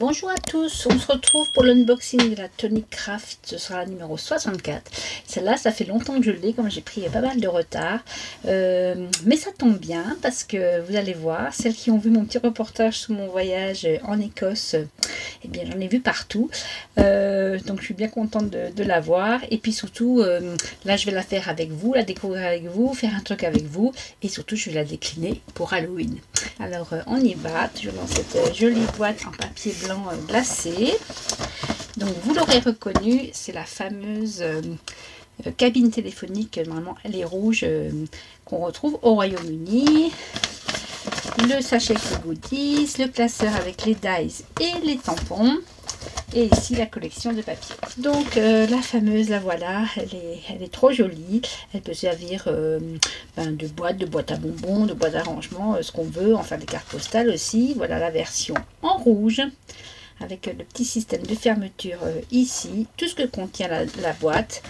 Bonjour à tous, on se retrouve pour l'unboxing de la Tonic Craft, ce sera la numéro 64. Celle-là, ça fait longtemps que je l'ai, comme j'ai pris pas mal de retard. Mais ça tombe bien parce que vous allez voir, celles qui ont vu mon petit reportage sur mon voyage en Écosse, eh bien j'en ai vu partout. Donc je suis bien contente de la voir. Et puis surtout, là je vais la faire avec vous, la découvrir avec vous, faire un truc avec vous. Et surtout, je vais la décliner pour Halloween. Alors on y va, toujours dans cette jolie boîte en papier blanc glacé. Donc vous l'aurez reconnu, c'est la fameuse cabine téléphonique. Normalement elle est rouge, qu'on retrouve au Royaume-Uni. Le sachet avec les goodies, le classeur avec les dies et les tampons. Et ici la collection de papier. Donc la fameuse, la voilà, elle est trop jolie. Elle peut servir de boîte à bonbons, de boîte d'arrangement, ce qu'on veut, enfin des cartes postales aussi. Voilà la version en rouge avec le petit système de fermeture ici. Tout ce que contient la boîte,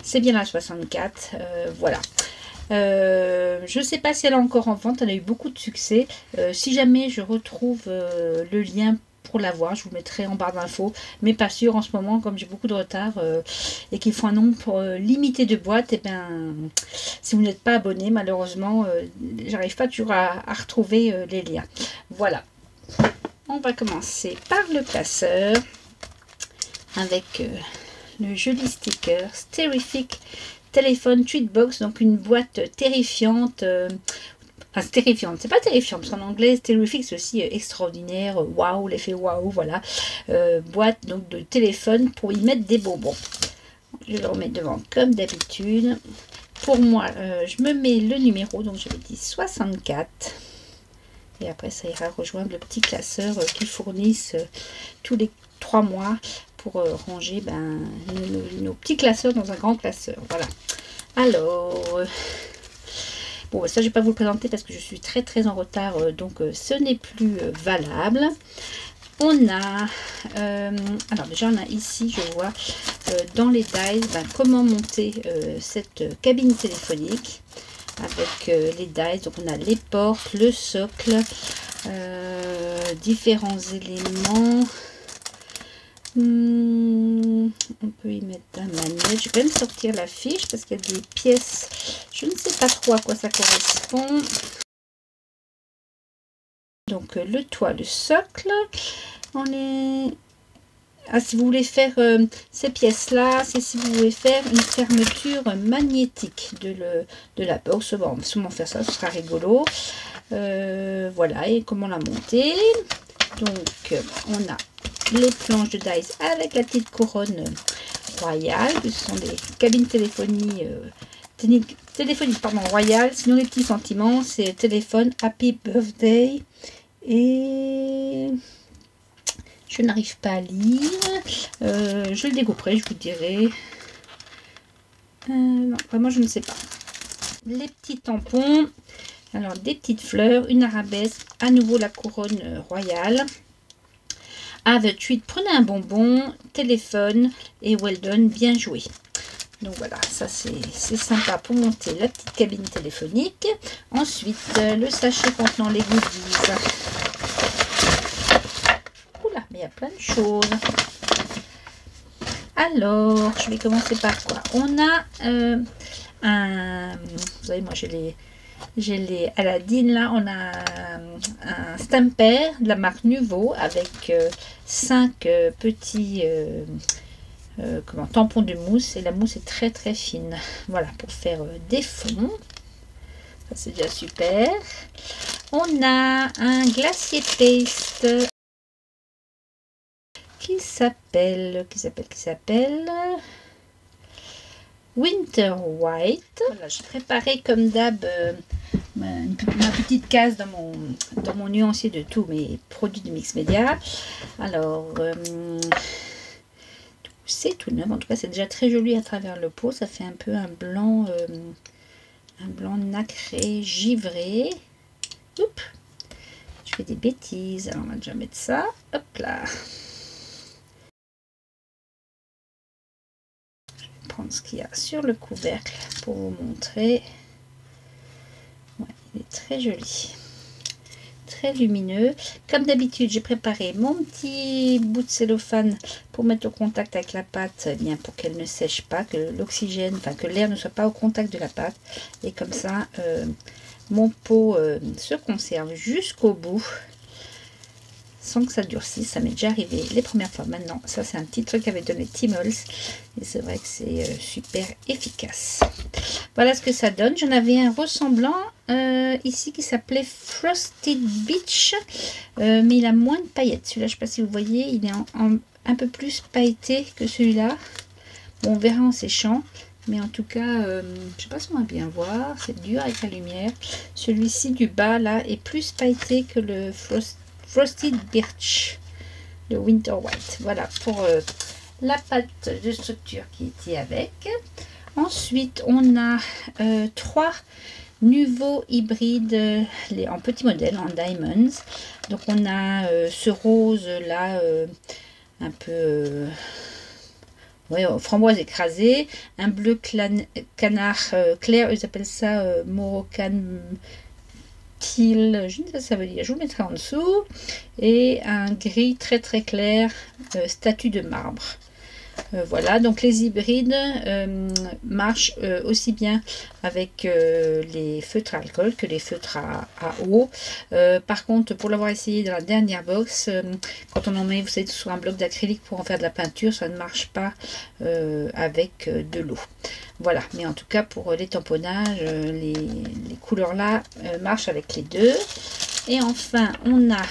c'est bien la 64. Voilà. Je ne sais pas si elle est encore en vente, elle a eu beaucoup de succès. Si jamais je retrouve le lien pour la voir, je vous mettrai en barre d'infos, mais pas sûr en ce moment, comme j'ai beaucoup de retard et qu'il faut un nombre limité de boîtes. Et bien, si vous n'êtes pas abonné, malheureusement, j'arrive pas toujours à retrouver les liens. Voilà. On va commencer par le classeur avec le joli sticker Terrific Téléphone Tweetbox, donc une boîte terrifiante. Enfin, c'est terrifiante, c'est pas terrifiant parce qu'en anglais terrific c'est aussi extraordinaire, waouh, l'effet waouh, voilà. Boîte donc de téléphone pour y mettre des bonbons. Je le remets devant comme d'habitude. Pour moi, je me mets le numéro, donc j'avais dit 64. Et après ça ira rejoindre le petit classeur qu'ils fournissent tous les 3 mois pour ranger nos petits classeurs dans un grand classeur. Voilà. Alors, bon, ça je ne vais pas vous le présenter parce que je suis très en retard, donc ce n'est plus valable. On a, alors déjà on a ici, je vois, dans les dies, comment monter cette cabine téléphonique avec les dies. Donc on a les portes, le socle, différents éléments. On peut y mettre un manuel. Je vais même sortir la fiche parce qu'il y a des pièces. Je ne sais pas trop à quoi ça correspond. Donc le toit, le socle. On est... Ah, si vous voulez faire ces pièces-là, c'est si vous voulez faire une fermeture magnétique de la box. Bon, on va sûrement faire ça, ce sera rigolo. Voilà, et comment la monter. Donc on a les planches de dies avec la petite couronne royale. Ce sont des cabines téléphoniques royales. Sinon les petits sentiments, c'est téléphone Happy Birthday. Et je n'arrive pas à lire. Je le découperai, je vous dirai. Non, vraiment je ne sais pas. Les petits tampons. Alors des petites fleurs, une arabesque, à nouveau la couronne royale. Have a treat, prenez un bonbon, téléphone et well done, bien joué. Donc voilà, ça c'est sympa pour monter la petite cabine téléphonique. Ensuite, le sachet contenant les goodies. Oula, mais il y a plein de choses. Alors, je vais commencer par quoi? On a vous savez, moi j'ai les Aladdin là, on a un stamper de la marque Nuvo avec 5 petits tampons de mousse, et la mousse est très fine. Voilà, pour faire des fonds. Ça c'est déjà super. On a un glacier paste qui s'appelle Winter White. Voilà, j'ai préparé comme d'hab ma petite case dans mon nuancier de tous mes produits de Mix Media. Alors, c'est tout neuf. En tout cas, c'est déjà très joli à travers le pot. Ça fait un peu un blanc nacré, givré. Oups, je fais des bêtises. Alors, on va déjà mettre ça. Hop là. Prendre ce qu'il y a sur le couvercle pour vous montrer. Ouais, il est très joli. très lumineux. Comme d'habitude, j'ai préparé mon petit bout de cellophane pour mettre au contact avec la pâte, bien pour qu'elle ne sèche pas, que l'oxygène, enfin que l'air ne soit pas au contact de la pâte. Et comme ça, mon pot se conserve jusqu'au bout, sans que ça durcisse. Ça m'est déjà arrivé les premières fois. Maintenant, ça c'est un petit truc qu'avait donné Timols. Et c'est vrai que c'est super efficace. Voilà ce que ça donne. J'en avais un ressemblant ici qui s'appelait Frosted Beach. Mais il a moins de paillettes. Celui-là, je ne sais pas si vous voyez, il est un peu plus pailleté que celui-là. Bon, on verra en séchant. Mais en tout cas, je ne sais pas si on va bien voir. C'est dur avec la lumière. Celui-ci du bas, là, est plus pailleté que le Frosted Birch, le Winter White. Voilà pour la pâte de structure qui était avec. Ensuite, on a 3 nouveaux hybrides en petit modèle, en Diamonds. Donc, on a ce rose là, un peu framboise écrasée, un bleu canard clair, ils appellent ça Moroccan teal, je ne sais pas ce que ça veut dire, je vous le mettrai en dessous, et un gris très très clair, statue de marbre. Voilà, donc les hybrides marchent aussi bien avec les feutres à alcool que les feutres à eau. Par contre, pour l'avoir essayé dans la dernière box, quand on en met, vous savez, sur un bloc d'acrylique pour en faire de la peinture, ça ne marche pas avec de l'eau. Voilà, mais en tout cas pour les tamponnages, les couleurs là marchent avec les deux. Et enfin, on a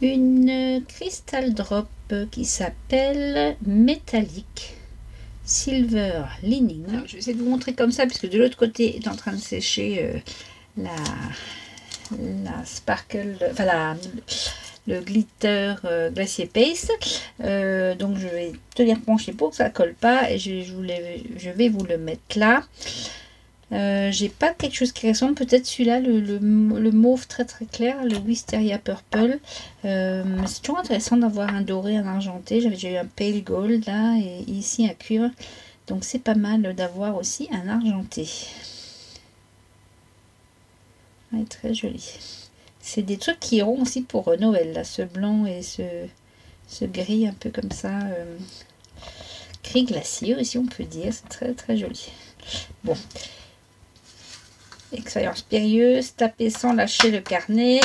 une Crystal Drop qui s'appelle Metallic Silver Lining. Alors, je vais essayer de vous montrer comme ça, puisque de l'autre côté est en train de sécher la sparkle, enfin le glitter glacier paste. Donc je vais tenir penché pour que ça colle pas, et je vais vous le mettre là. J'ai pas quelque chose qui ressemble, peut-être celui-là, le mauve très très clair, le Wisteria Purple. C'est toujours intéressant d'avoir un doré, un argenté. J'avais déjà eu un pale gold là, et ici un cuivre. Donc c'est pas mal d'avoir aussi un argenté. Ouais, très joli. C'est des trucs qui iront aussi pour Noël, là, ce blanc et ce gris un peu comme ça. Gris glacier aussi on peut dire, c'est très très joli. Bon. Expérience périlleuse, taper sans lâcher le carnet.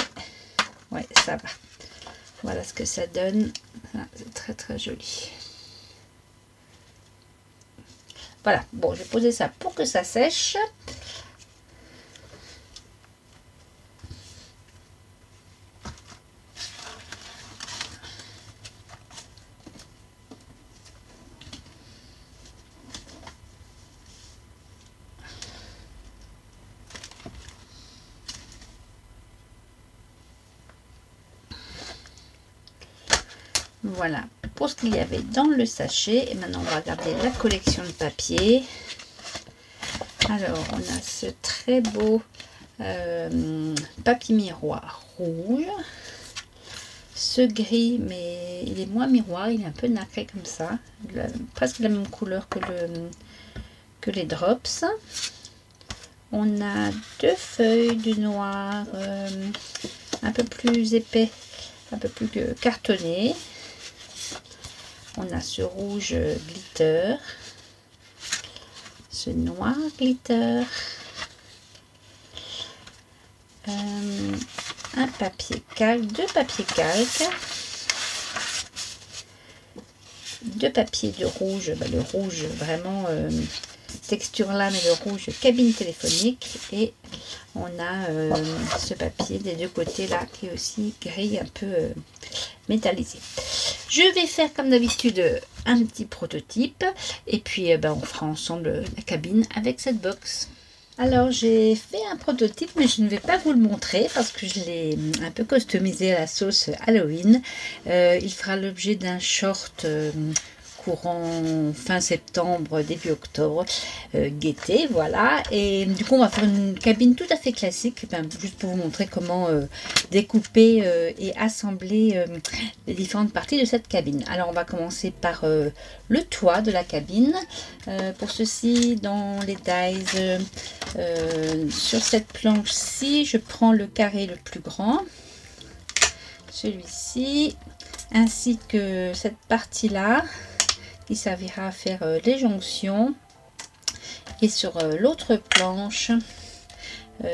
Ouais, ça va. Voilà ce que ça donne. C'est très très joli. Voilà, bon, je vais poser ça pour que ça sèche. Voilà pour ce qu'il y avait dans le sachet. Et maintenant on va regarder la collection de papier. Alors on a ce très beau papier miroir rouge, ce gris, mais il est moins miroir, il est un peu nacré comme ça, presque la même couleur que les drops. On a 2 feuilles de noir un peu plus épais, un peu plus cartonné. On a ce rouge glitter, ce noir glitter, un papier calque, 2 papiers calques, 2 papiers de rouge, le rouge vraiment texture là, mais le rouge cabine téléphonique, et on a ce papier des 2 côtés là qui est aussi gris un peu métallisé. Je vais faire comme d'habitude un petit prototype, et puis on fera ensemble la cabine avec cette box. Alors j'ai fait un prototype, mais je ne vais pas vous le montrer parce que je l'ai un peu customisé à la sauce Halloween. Il fera l'objet d'un short courant fin septembre, début octobre, gaieté, voilà. Et du coup, on va faire une cabine tout à fait classique, juste pour vous montrer comment découper et assembler les différentes parties de cette cabine. Alors, on va commencer par le toit de la cabine. Pour ceci, dans les dies, sur cette planche-ci, je prends le carré le plus grand, celui-ci, ainsi que cette partie-là, qui servira à faire les jonctions. Et sur l'autre planche,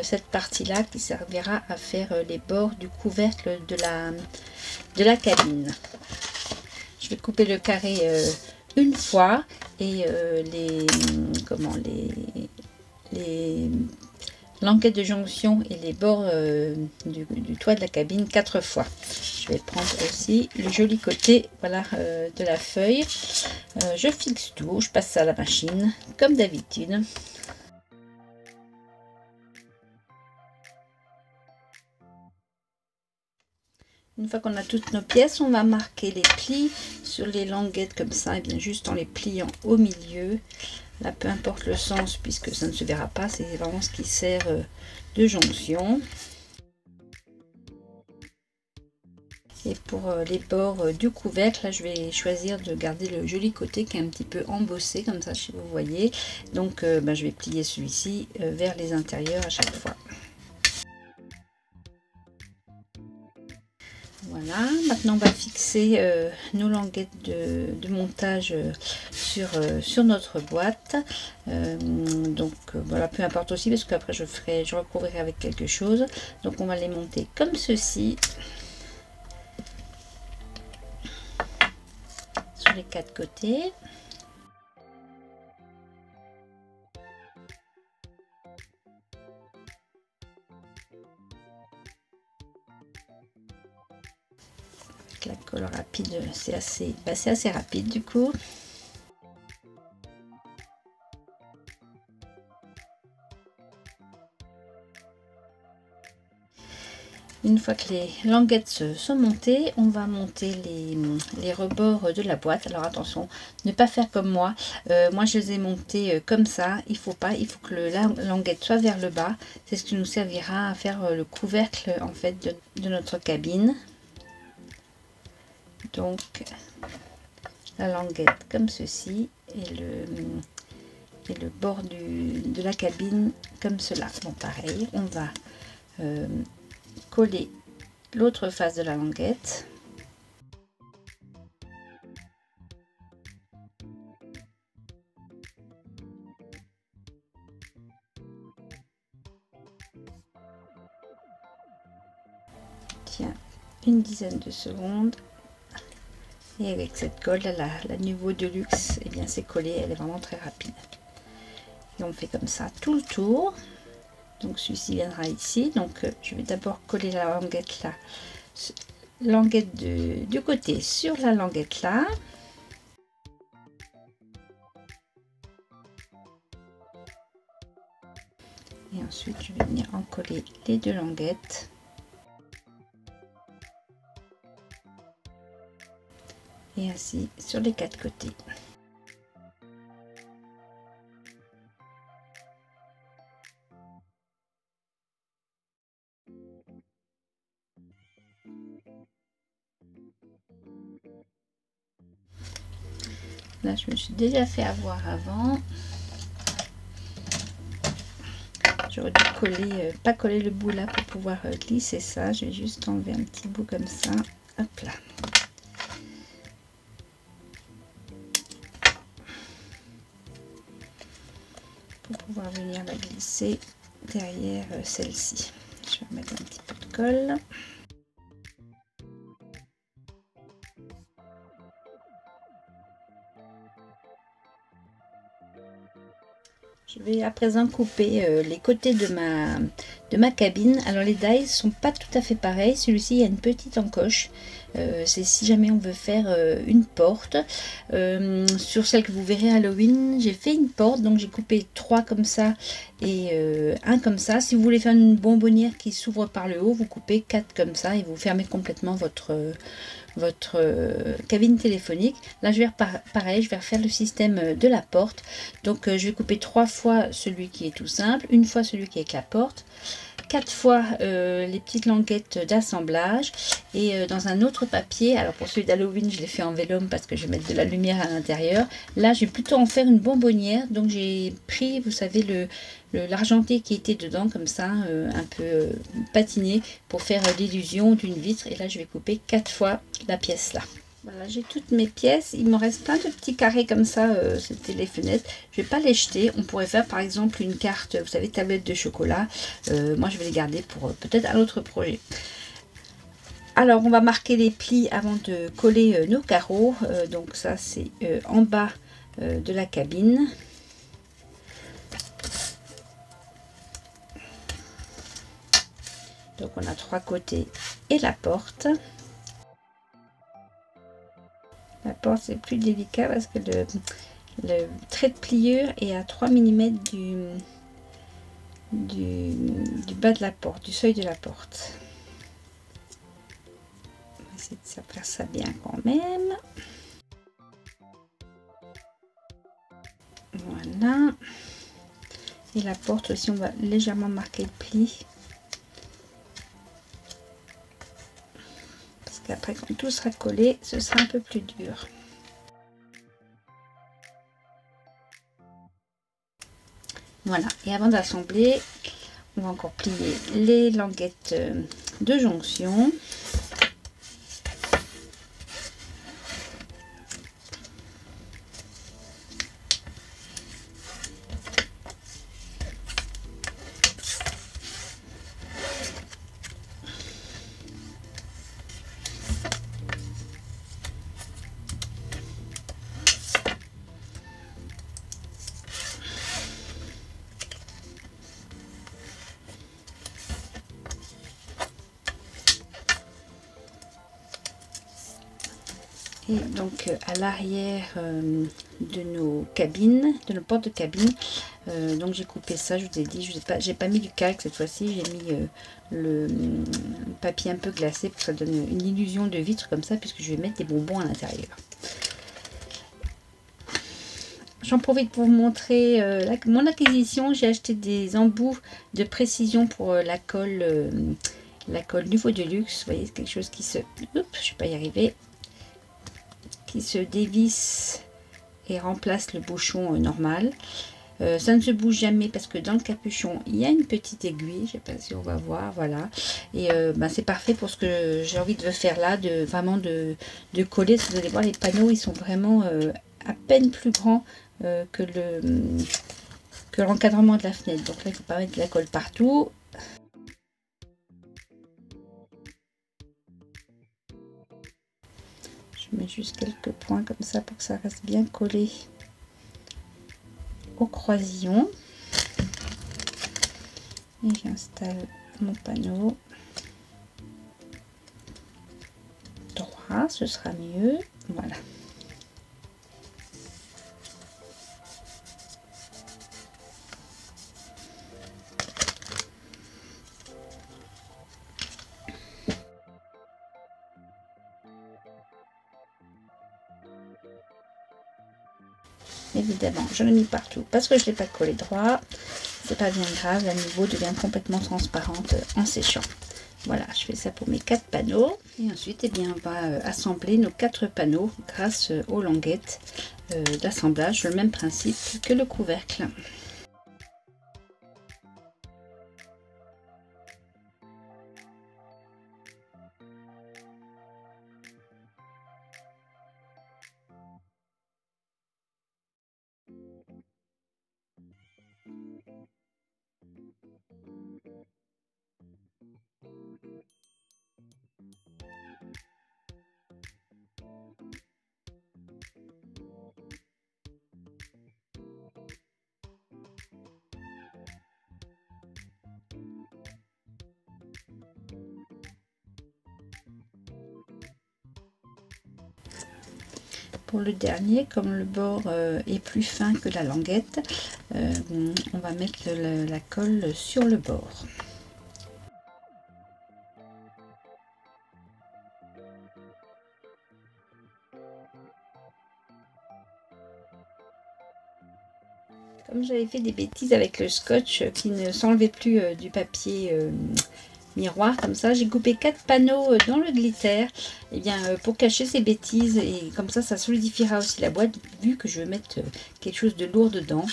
cette partie-là qui servira à faire les bords du couvercle de la cabine. Je vais couper le carré une fois et les languettes de jonction et les bords du toit de la cabine 4 fois. Je vais prendre aussi le joli côté, voilà, de la feuille. Je fixe tout, je passe ça à la machine comme d'habitude. Une fois qu'on a toutes nos pièces, on va marquer les plis sur les languettes comme ça, et bien juste en les pliant au milieu. Là, peu importe le sens, puisque ça ne se verra pas, c'est vraiment ce qui sert de jonction. Et pour les bords du couvercle, là, je vais choisir de garder le joli côté qui est un petit peu embossé, comme ça, si vous voyez. Donc, je vais plier celui-ci vers les intérieurs à chaque fois. Voilà, maintenant on va fixer nos languettes de montage sur notre boîte. Voilà, peu importe aussi, parce qu'après je recouvrirai avec quelque chose. Donc on va les monter comme ceci, sur les 4 côtés. La colle rapide, c'est assez rapide du coup. Une fois que les languettes sont montées, on va monter les rebords de la boîte. Alors attention, ne pas faire comme moi. Moi je les ai montés comme ça. Il faut que la languette soit vers le bas. C'est ce qui nous servira à faire le couvercle en fait de notre cabine. Donc la languette comme ceci et le bord de la cabine comme cela. Bon, pareil, on va coller l'autre face de la languette. Tiens, une dizaine de secondes. Et avec cette colle, la Nuvo Deluxe, eh bien c'est collé, elle est vraiment très rapide. Et on fait comme ça tout le tour. Donc celui-ci viendra ici. Donc je vais d'abord coller la languette là, languette du côté sur la languette là. Et ensuite je vais venir en coller les deux languettes. Et ainsi sur les 4 côtés. Là, je me suis déjà fait avoir avant. J'aurais dû coller, pas coller le bout là pour pouvoir glisser ça. Je vais juste enlever un petit bout comme ça. Hop là. Pour pouvoir venir la glisser derrière celle-ci. Je vais remettre un petit peu de colle. Je vais à présent couper les côtés de de ma cabine. Alors les dies sont pas tout à fait pareils. Celui-ci, il y a une petite encoche. C'est si jamais on veut faire une porte. Sur celle que vous verrez Halloween, j'ai fait une porte, donc j'ai coupé 3 comme ça et un comme ça. Si vous voulez faire une bonbonnière qui s'ouvre par le haut, vous coupez 4 comme ça et vous fermez complètement votre cabine téléphonique. Là je vais pareil, je vais refaire le système de la porte. Donc je vais couper 3 fois celui qui est tout simple, une fois celui qui est avec la porte, 4 fois les petites languettes d'assemblage et dans un autre papier. Alors pour celui d'Halloween, je l'ai fait en vélum parce que je vais mettre de la lumière à l'intérieur. Là, je vais plutôt en faire une bonbonnière. Donc j'ai pris, vous savez, l'argenté qui était dedans comme ça, un peu patiné pour faire l'illusion d'une vitre. Et là, je vais couper 4 fois la pièce là. Voilà, j'ai toutes mes pièces. Il me reste plein de petits carrés comme ça, c'était les fenêtres. Je vais pas les jeter. On pourrait faire par exemple une carte, vous savez, tablette de chocolat. Moi, je vais les garder pour peut-être un autre projet. Alors, on va marquer les plis avant de coller nos carreaux. Donc ça, c'est en bas de la cabine. Donc, on a 3 côtés et la porte. La porte, c'est plus délicat parce que le trait de pliure est à 3 mm du bas de la porte, du seuil de la porte. On va essayer de faire ça bien quand même. Voilà. Et la porte aussi, on va légèrement marquer le pli. Parce qu'après, quand tout sera collé, ce sera un peu plus dur. Voilà, et avant d'assembler, on va encore plier les languettes de jonction. Et donc à l'arrière de nos cabines, de nos portes de cabine, donc j'ai coupé ça, je vous ai dit, j'ai pas mis du calque cette fois-ci, j'ai mis le papier un peu glacé pour que ça donne une illusion de vitre comme ça, puisque je vais mettre des bonbons à l'intérieur. J'en profite pour vous montrer mon acquisition. J'ai acheté des embouts de précision pour la colle Nouveau Deluxe. Vous voyez, c'est quelque chose qui se... Oups, je ne vais pas y arriver. Qui se dévisse et remplace le bouchon normal. Ça ne se bouge jamais parce que dans le capuchon il y a une petite aiguille, je sais pas si on va voir, voilà. Et c'est parfait pour ce que j'ai envie de faire là, vraiment de coller. Vous allez voir, les panneaux ils sont vraiment à peine plus grands que l'encadrement de la fenêtre. Donc là il ne faut pas mettre de la colle partout. Je mets juste quelques points comme ça pour que ça reste bien collé au croisillon. Et j'installe mon panneau droit, ce sera mieux. Voilà. Évidemment, je l'ai mis partout parce que je ne l'ai pas collé droit. C'est pas bien grave, la Nouveau devient complètement transparente en séchant. Voilà, je fais ça pour mes 4 panneaux. Et ensuite, eh bien, on va assembler nos 4 panneaux grâce aux languettes d'assemblage, le même principe que le couvercle. Pour le dernier, comme le bord est plus fin que la languette, on va mettre la colle sur le bord. Comme j'avais fait des bêtises avec le scotch qui ne s'enlevait plus du papier miroir comme ça, j'ai coupé 4 panneaux dans le glitter pour cacher ces bêtises, et comme ça solidifiera aussi la boîte vu que je vais mettre quelque chose de lourd dedans.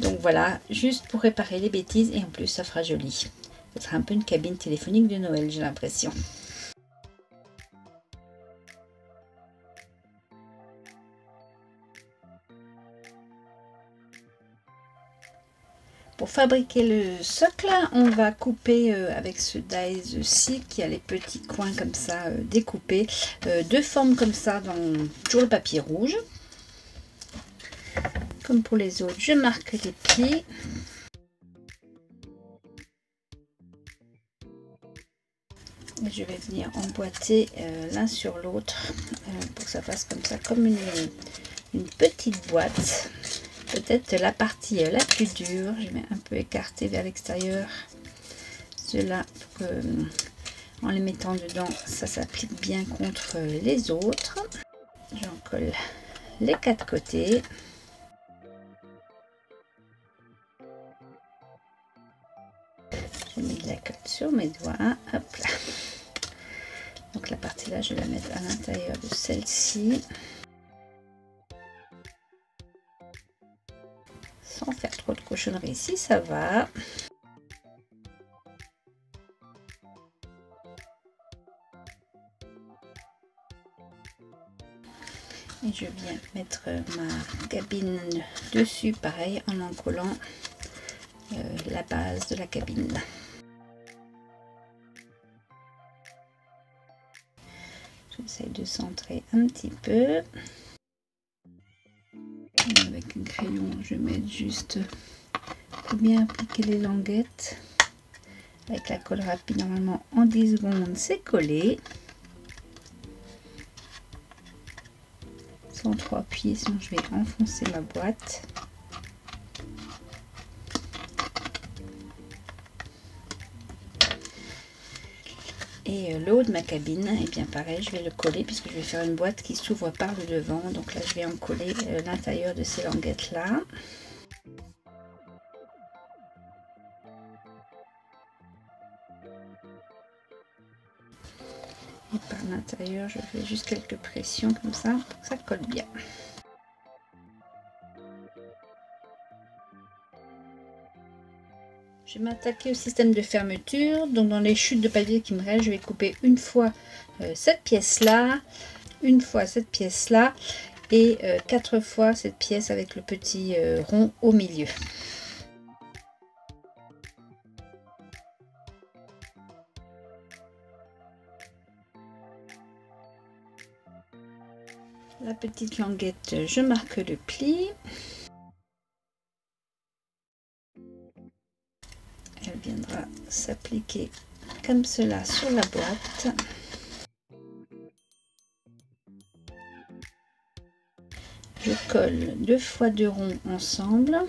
Donc voilà, juste pour réparer les bêtises, et en plus ça fera joli. Ce sera un peu une cabine téléphonique de Noël, j'ai l'impression. Pour fabriquer le socle, on va couper avec ce dies ci qui a les petits coins comme ça découpés, de forme comme ça dans toujours le papier rouge. Comme pour les autres, je marque les pieds. Je vais venir emboîter l'un sur l'autre pour que ça fasse comme ça, comme une petite boîte. Peut-être la partie la plus dure, je mets un peu écarté vers l'extérieur. Cela, en les mettant dedans, ça s'applique bien contre les autres. J'en colle les 4 côtés. Je mets de la colle sur mes doigts. Hop là. Donc la partie là, je vais la mettre à l'intérieur de celle-ci. Sans faire trop de cochonneries ici, ça va. Et je viens mettre ma cabine dessus, pareil, en collant la base de la cabine. J'essaie de centrer un petit peu. Avec un crayon, je vais mettre juste pour bien appliquer les languettes. Avec la colle rapide, normalement en 10 secondes, c'est collé. Sans trop appuyer, sinon je vais enfoncer ma boîte. Et le haut de ma cabine, et bien pareil, je vais le coller puisque je vais faire une boîte qui s'ouvre par le devant. Donc là, je vais en coller l'intérieur de ces languettes là. Et par l'intérieur, je fais juste quelques pressions comme ça pour que ça colle bien. Je vais m'attaquer au système de fermeture. Donc dans les chutes de papier qui me restent, je vais couper une fois cette pièce là, une fois cette pièce là, et 4 fois cette pièce avec le petit rond au milieu. La petite languette, je marque le pli. Elle viendra s'appliquer comme cela sur la boîte. Je colle 2 fois 2 ronds ensemble.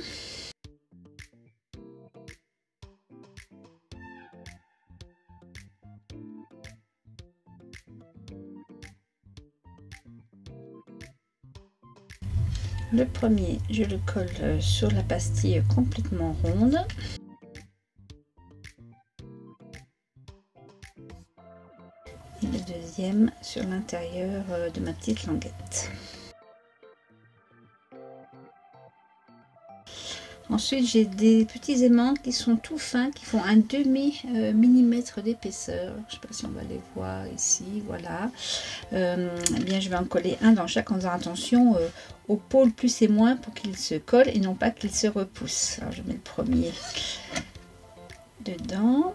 Le premier, je le colle sur la pastille complètement ronde. Et le deuxième sur l'intérieur de ma petite languette. Ensuite, j'ai des petits aimants qui sont tout fins, qui font un demi millimètre d'épaisseur. Je ne sais pas si on va les voir ici, voilà. Eh bien, je vais en coller un dans chaque en faisant attention au pôle plus et moins pour qu'il se colle et non pas qu'il se repousse. Alors, je mets le premier dedans.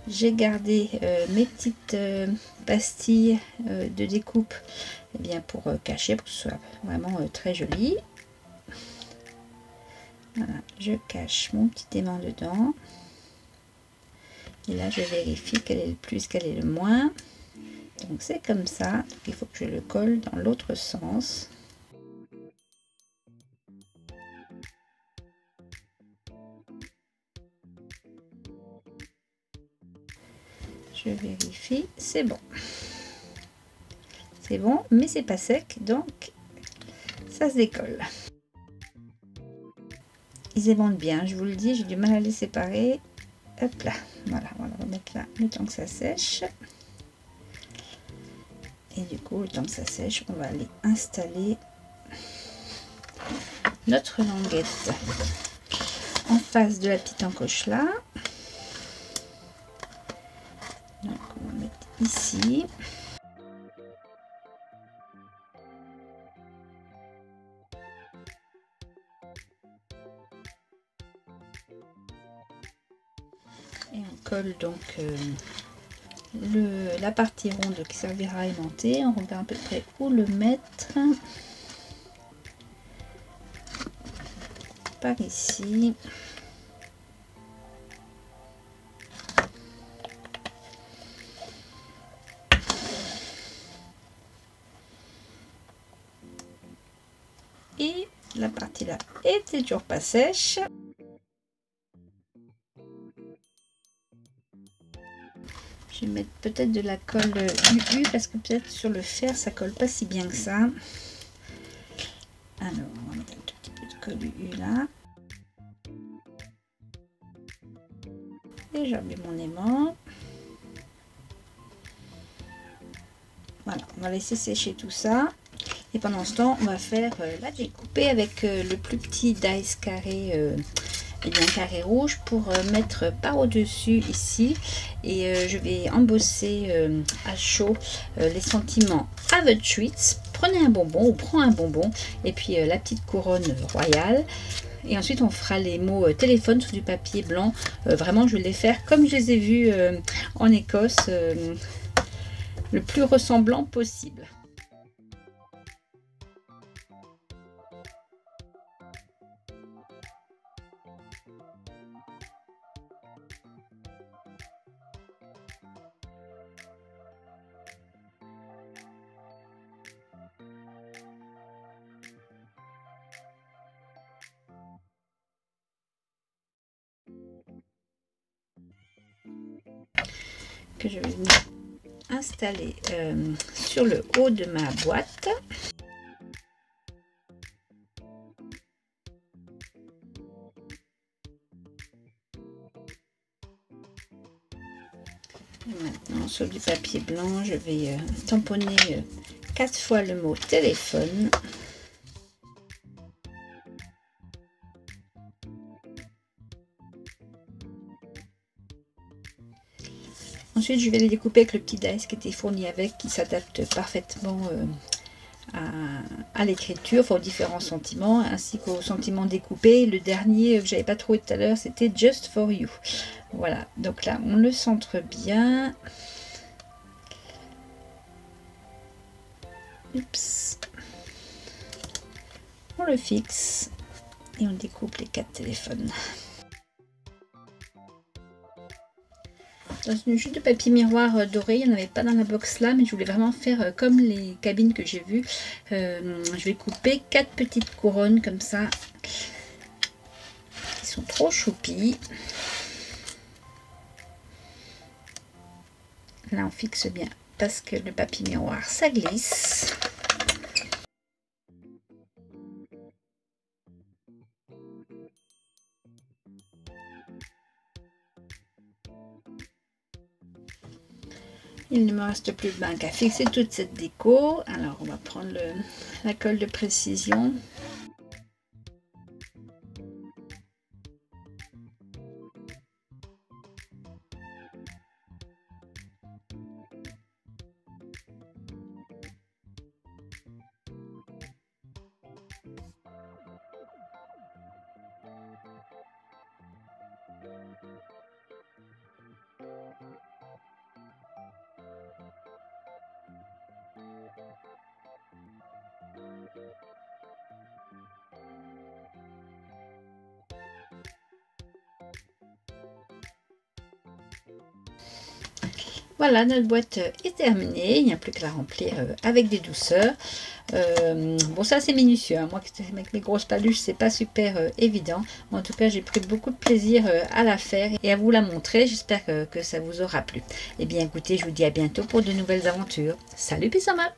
J'ai gardé mes petites pastilles de découpe pour cacher, pour que ce soit vraiment très joli. Voilà, je cache mon petit aimant dedans. Et là, je vérifie quel est le plus, quel est le moins. Donc c'est comme ça. Donc, il faut que je le colle dans l'autre sens. Je vérifie, c'est bon. C'est bon, mais c'est pas sec, donc ça se décolle. Ils aimantent bien, je vous le dis, j'ai du mal à les séparer. Hop là, voilà, on va remettre là le temps que ça sèche. Et du coup, le temps que ça sèche, on va aller installer notre languette en face de la petite encoche là. Donc on va mettre ici. Et on colle donc la partie ronde qui servira à aimanter. On regarde à peu près où le mettre. Par ici. Et la partie là était toujours pas sèche. Je vais mettre peut-être de la colle UU parce que peut-être sur le fer ça colle pas si bien que ça. Alors on va mettre un tout petit peu de colle UU là. Et j'ai mis mon aimant. Voilà, on va laisser sécher tout ça. Et pendant ce temps, on va faire la découper avec le plus petit dice carré, et bien carré rouge pour mettre par au-dessus ici. Et je vais embosser à chaud les sentiments à votre treats. Prenez un bonbon ou prends un bonbon et puis la petite couronne royale. Et ensuite, on fera les mots téléphone sur du papier blanc. Vraiment, je vais les faire comme je les ai vus en Écosse, le plus ressemblant possible. Que je vais venir installer sur le haut de ma boîte. Et maintenant sur du papier blanc, je vais tamponner 4 fois le mot téléphone. Ensuite, je vais les découper avec le petit dice qui était fourni avec, qui s'adapte parfaitement à l'écriture, enfin aux différents sentiments, ainsi qu'aux sentiments découpés. Le dernier que j'avais pas trouvé tout à l'heure, c'était Just for You. Voilà, donc là, on le centre bien. Oups. On le fixe et on découpe les 4 téléphones. Dans une chute de papier miroir doré, il n'y en avait pas dans la box là, mais je voulais vraiment faire comme les cabines que j'ai vues. Je vais couper 4 petites couronnes comme ça, qui sont trop choupies. Là on fixe bien parce que le papier miroir ça glisse. Il ne me reste plus qu'à fixer toute cette déco. Alors on va prendre la colle de précision. Voilà, notre boîte est terminée. Il n'y a plus qu'à la remplir avec des douceurs. Bon, ça c'est minutieux, hein. Moi avec mes grosses paluches c'est pas super évident, mais en tout cas j'ai pris beaucoup de plaisir à la faire et à vous la montrer. J'espère que ça vous aura plu. Et bien écoutez, je vous dis à bientôt pour de nouvelles aventures. Salut Pissama!